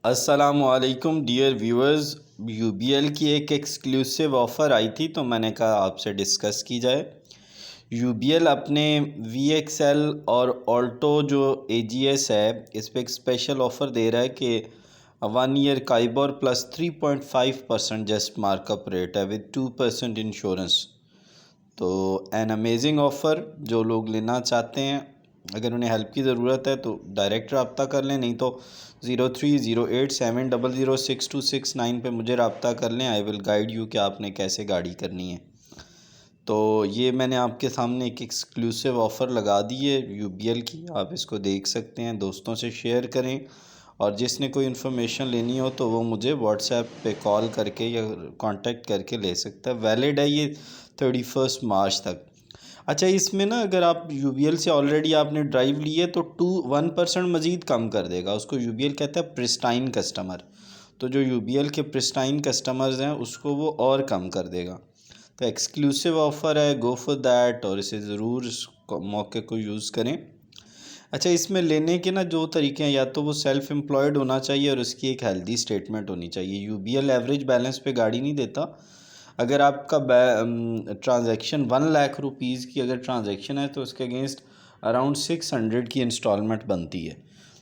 अस्सलामुअलैकुम dear viewers. UBL की एक एक्सक्लूसिव ऑफ़र आई थी तो मैंने कहा आपसे डिस्कस की जाए। यूबीएल अपने वीएक्सएल और ऑल्टो जो एजीएस है इस पर एक स्पेशल ऑफ़र दे रहा है कि 1 year KIBOR plus 3.5% just markup rate है विद 2% इंश्योरेंस। तो एन अमेजिंग ऑफ़र, जो लोग लेना चाहते हैं अगर उन्हें हेल्प की ज़रूरत है तो डायरेक्ट रब्ता कर लें, नहीं तो 030870062669 पे मुझे रब्ता कर लें। आई विल गाइड यू कि आपने कैसे गाड़ी करनी है। तो ये मैंने आपके सामने एक एक्सक्लूसिव ऑफ़र लगा दी है यूबीएल की, आप इसको देख सकते हैं, दोस्तों से शेयर करें और जिसने कोई इन्फॉर्मेशन लेनी हो तो वो मुझे व्हाट्सएप पे कॉल करके या कांटेक्ट करके ले सकता है। वैलिड है ये 31 मार्च तक। अच्छा, इसमें ना अगर आप यूबीएल से ऑलरेडी आपने ड्राइव ली है तो 1% मज़ीद कम कर देगा। उसको यूबीएल कहता है प्रिस्टाइन कस्टमर। तो जो यूबीएल के प्रिस्टाइन कस्टमर्स हैं उसको वो और कम कर देगा। तो एक्सक्लूसिव ऑफ़र है, गो फॉर दैट और इसे ज़रूर इस मौके को यूज़ करें। अच्छा, इसमें लेने के ना दो तरीके हैं, या तो वो सेल्फ़ एम्प्लॉयड होना चाहिए और उसकी एक हेल्दी स्टेटमेंट होनी चाहिए। यूबीएल एवरेज बैलेंस पे गाड़ी नहीं देता। अगर आपका ट्रांजैक्शन 1 लाख रुपीज़ की अगर ट्रांजैक्शन है तो उसके अगेंस्ट अराउंड 600 की इंस्टॉलमेंट बनती है।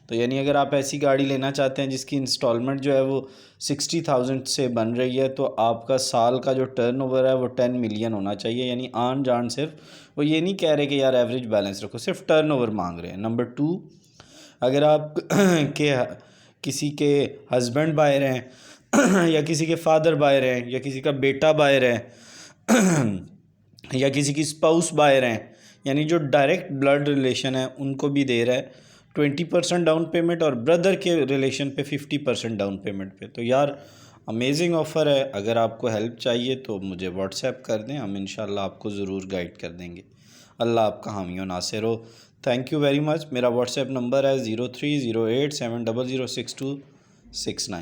तो यानी अगर आप ऐसी गाड़ी लेना चाहते हैं जिसकी इंस्टॉलमेंट जो है वो 60,000 से बन रही है तो आपका साल का जो टर्नओवर है वो 10 मिलियन होना चाहिए। यानी आन जान सिर्फ वो ये नहीं कह रहे कि यार एवरेज बैलेंस रखो, सिर्फ टर्नओवर मांग रहे हैं। नंबर 2, अगर आप के किसी के हस्बैंड बायर हैं या किसी के फादर बायर हैं या किसी का बेटा बायर है या किसी की स्पाउस बायर हैं, यानी जो डायरेक्ट ब्लड रिलेशन है उनको भी दे रहा है 20% डाउन पेमेंट और ब्रदर के रिलेशन पे 50% डाउन पेमेंट पे। तो यार अमेजिंग ऑफ़र है। अगर आपको हेल्प चाहिए तो मुझे व्हाट्सएप कर दें, हम इंशाल्लाह आपको ज़रूर गाइड कर देंगे। अल्लाह आपका हामी व नासिर हो। Thank you very much. मेरा व्हाट्सएप नंबर है 030870062669।